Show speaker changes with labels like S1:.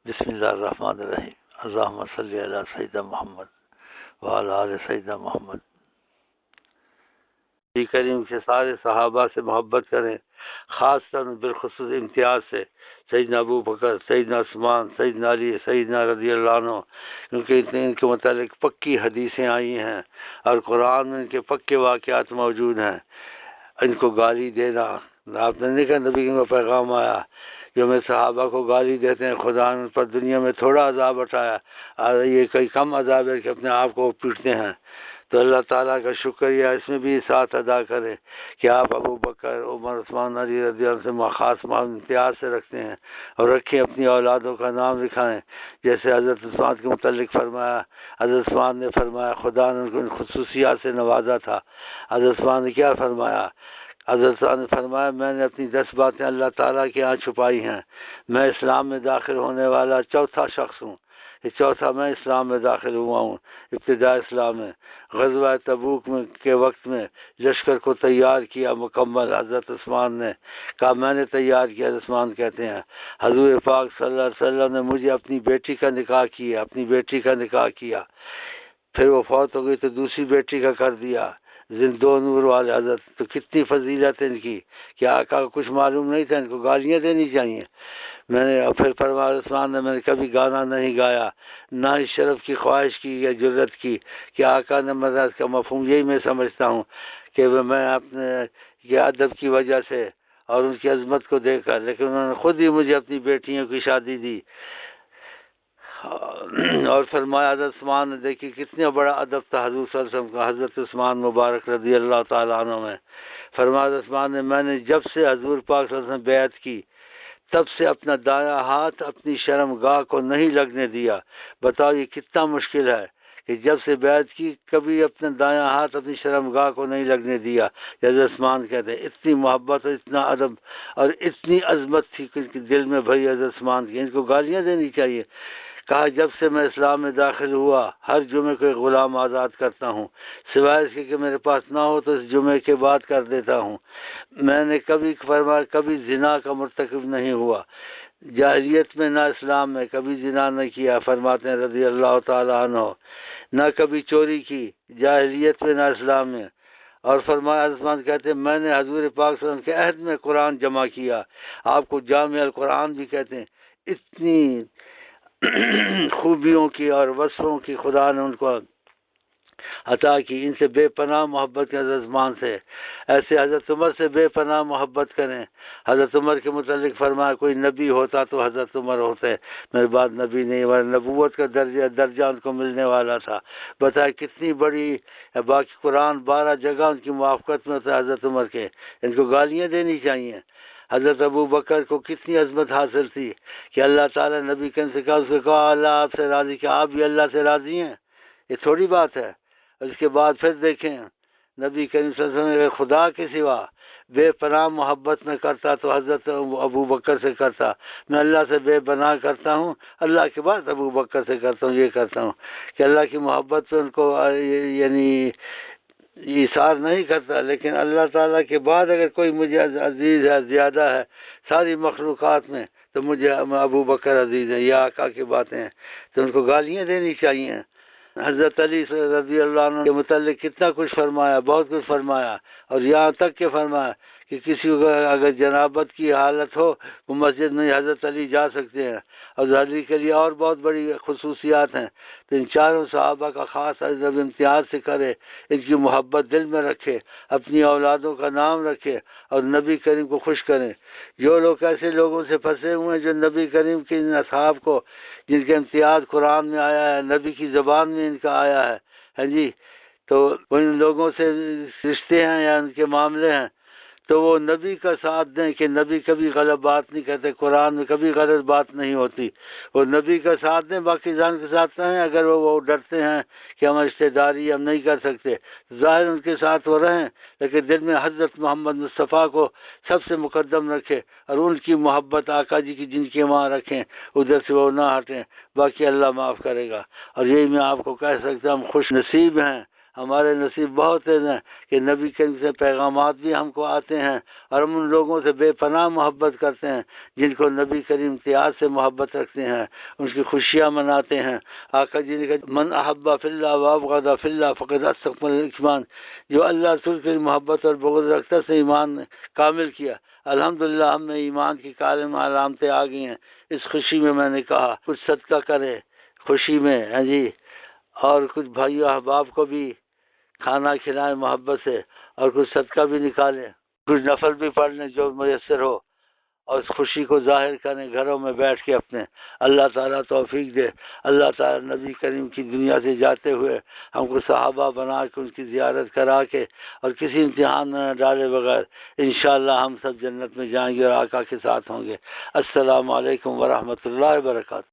S1: بسم اللہ الرحمن الرحیم۔ اللہم صلی علی سیدنا محمد وعلی آل سیدنا محمد۔ نبی کریم کے سارے صحابہ سے محبت کریں، خاص طور بالخصوص امتیاز سے سیدنا ابو بکر، سیدنا عثمان، سیدنا علی، سیدنا رضی اللہ عنہ، کیونکہ ان کے متعلق پکی حدیثیں آئی ہیں اور قرآن میں ان کے پکے واقعات موجود ہیں۔ ان کو گالی دینا، آپ نے دیکھا نبی کا پیغام آیا جو میں صحابہ کو گالی دیتے ہیں، خدا نے ان پر دنیا میں تھوڑا عذاب اٹھایا اور یہ کئی کم عذاب ہے کہ اپنے آپ کو پیٹتے ہیں۔ تو اللہ تعالیٰ کا شکریہ، اس میں بھی ساتھ ادا کرے کہ آپ ابو بکر، عمر، عثمان، علی رضی اللہ عنہ سے خاص امتیاز سے رکھتے ہیں اور رکھیں، اپنی اولادوں کا نام لکھائیں، جیسے حضرت عثمان کے متعلق فرمایا۔ حضرت عثمان نے فرمایا خدا نے ان کو ان خصوصیات سے نوازا تھا۔ حضرت عثمان نے کیا فرمایا؟ حضرت عثمان نے فرمایا میں نے اپنی 10 باتیں اللہ تعالیٰ کے ہاں چھپائی ہیں، میں اسلام میں داخل ہونے والا چوتھا شخص ہوں، یہ چوتھا میں اسلام میں داخل ہوا ہوں، ابتدا اسلام میں۔ غزوہ تبوک کے وقت میں لشکر کو تیار کیا مکمل، حضرت عثمان نے کہا میں نے تیار کیا۔ عثمان کہتے ہیں حضور پاک صلی اللہ علیہ وسلم نے مجھے اپنی بیٹی کا نکاح کیا، اپنی بیٹی کا نکاح کیا، پھر وہ فوت ہو گئی تو دوسری بیٹی کا کر دیا، دو نور والے حضرت۔ تو کتنی فضیلت ان کی، کیا آقا کو کچھ معلوم نہیں تھا ان کو گالیاں دینی چاہیے؟ میں نے پھر فرمایا عثمان نے میں نے کبھی گانا نہیں گایا، نہ ہی شرف کی خواہش کی یا جرت کی کہ آقا نے مدد کا مفہوم یہی میں سمجھتا ہوں کہ میں اپنے یہ ادب کی وجہ سے اور ان کی عظمت کو دیکھ کر، لیکن انہوں نے خود ہی مجھے اپنی بیٹیوں کی شادی دی۔ اور فرمایا حضرت عثمان نے دیکھی کتنا بڑا ادب تھا حضور صلی اللہ علیہ وسلم کا، حضرت عثمان مبارک رضی اللہ تعالیٰ عنہ میں فرمایا حضرت عثمان نے میں نے جب سے حضور پاک صلی اللہ علیہ وسلم بیعت کی تب سے اپنا دایاں ہاتھ اپنی شرم گاہ کو نہیں لگنے دیا۔ بتاؤ یہ کتنا مشکل ہے کہ جب سے بیعت کی کبھی اپنا دایاں ہاتھ اپنی شرم گاہ کو نہیں لگنے دیا۔ حضرت عثمان کہتے ہیں اتنی محبت اور اتنا ادب اور اتنی عظمت تھی کہ دل میں بھری حضرت عثمان کی، ان کو گالیاں دینی چاہیے۔ کہا جب سے میں اسلام میں داخل ہوا ہر جمعے کو ایک غلام آزاد کرتا ہوں، سوائے اس کے کہ میرے پاس نہ ہو تو اس جمعے کے بعد کر دیتا ہوں۔ میں نے کبھی فرمایا کبھی زنا کا مرتکب نہیں ہوا، جاہلیت میں نہ اسلام میں کبھی زنا نہیں کیا، فرماتے ہیں رضی اللہ تعالیٰ عنہ، نہ کبھی چوری کی، جاہلیت میں نہ اسلام میں۔ اور فرمایا عثمان کہتے ہیں میں نے حضور پاک صلی اللہ علیہ وسلم کے عہد میں قرآن جمع کیا، آپ کو جامع القرآن بھی کہتے ہیں۔ اتنی خوبیوں کی اور وصفوں کی خدا نے ان کو عطا کی، ان سے بے پناہ محبت کریں حضرت عثمان سے، ایسے حضرت عمر سے بے پناہ محبت کریں۔ حضرت عمر کے متعلق فرمایا کوئی نبی ہوتا تو حضرت عمر ہوتے، میرے بعد نبی نہیں ہوا، نبوت کا درجہ ان کو ملنے والا تھا۔ بتائے کتنی بڑی، باقی قرآن 12 جگہ ان کی موافقت میں ہوتا ہے حضرت عمر کے، ان کو گالیاں دینی چاہیے۔ حضرت ابو بکر کو کتنی عظمت حاصل تھی کہ اللہ تعالیٰ نبی کریم سے کہا، اس کو کہا اللہ آپ سے راضی، کہ آپ بھی اللہ سے راضی ہیں، یہ تھوڑی بات ہے۔ اس کے بعد پھر دیکھیں نبی کریم صلی اللہ علیہ وسلم خدا کے سوا بے پناہ محبت میں کرتا تو حضرت ابو بکر سے کرتا، میں اللہ سے بے پناہ کرتا ہوں، اللہ کے بعد ابو بکر سے کرتا ہوں، یہ کرتا ہوں کہ اللہ کی محبت پہ ان کو یعنی ایثار نہیں کرتا، لیکن اللہ تعالیٰ کے بعد اگر کوئی مجھے عزیز ہے، زیادہ ہے ساری مخلوقات میں تو مجھے ابو بکر عزیز ہے، یہ آقا کی باتیں ہیں، تو ان کو گالیاں دینی چاہیے۔ حضرت علی رضی اللہ عنہ کے متعلق کتنا کچھ فرمایا، بہت کچھ فرمایا، اور یہاں تک کہ فرمایا کہ کسی کو اگر جنابت کی حالت ہو وہ مسجد میں حضرت علی جا سکتے ہیں، اور علی کے لیے اور بہت بڑی خصوصیات ہیں۔ تو ان چاروں صحابہ کا خاص عزم امتیاز سے کرے، ان کی محبت دل میں رکھے، اپنی اولادوں کا نام رکھے اور نبی کریم کو خوش کریں۔ جو لوگ ایسے لوگوں سے پھنسے ہوئے ہیں جو نبی کریم کے ان اصحاب کو، جن کے امتیاز قرآن میں آیا ہے، نبی کی زبان میں ان کا آیا ہے، ہاں جی، تو ان لوگوں سے رشتے ہیں یا ان کے معاملے ہیں تو وہ نبی کا ساتھ دیں کہ نبی کبھی غلط بات نہیں کرتے، قرآن میں کبھی غلط بات نہیں ہوتی، وہ نبی کا ساتھ دیں، باقی جان کے ساتھ رہیں۔ اگر وہ ڈرتے ہیں کہ ہم رشتہ داری ہم نہیں کر سکتے، ظاہر ان کے ساتھ وہ رہیں، لیکن دل میں حضرت محمد مصطفیٰ کو سب سے مقدم رکھے اور ان کی محبت آقا جی کی جن کے وہاں رکھیں، ادھر سے وہ نہ ہٹیں، باقی اللہ معاف کرے گا۔ اور یہی میں آپ کو کہہ سکتا ہوں ہم خوش نصیب ہیں، ہمارے نصیب بہت ہے نا کہ نبی کریم سے پیغامات بھی ہم کو آتے ہیں، اور ہم ان لوگوں سے بے پناہ محبت کرتے ہیں جن کو نبی کریم امتیاز سے محبت رکھتے ہیں، ان کی خوشیاں مناتے ہیں۔ آقا جی نے کہا من احب فی اللہ وابغض فی اللہ فقد استکمل الایمان، جو اللہ رسول کی محبت اور بغض رکھتا ہے، سے ایمان کامل کیا۔ الحمدللہ ہم میں ایمان کی کامل علامتیں آ گئی ہیں۔ اس خوشی میں نے کہا کچھ صدقہ کرے خوشی میں، ہاں جی، اور کچھ بھائیوں احباب کو بھی کھانا کھلائیں محبت سے، اور کچھ صدقہ بھی نکالیں، کچھ نفل بھی پڑھ لیں جو میسر ہو، اور اس خوشی کو ظاہر کریں گھروں میں بیٹھ کے اپنے۔ اللہ تعالیٰ توفیق دے۔ اللہ تعالیٰ نبی کریم کی دنیا سے جاتے ہوئے ہم کو صحابہ بنا کے ان کی زیارت کرا کے اور کسی امتحان میں نہ ڈالے بغیر انشاءاللہ ہم سب جنت میں جائیں گے اور آقا کے ساتھ ہوں گے۔ السلام علیکم ورحمۃ اللہ وبرکاتہ۔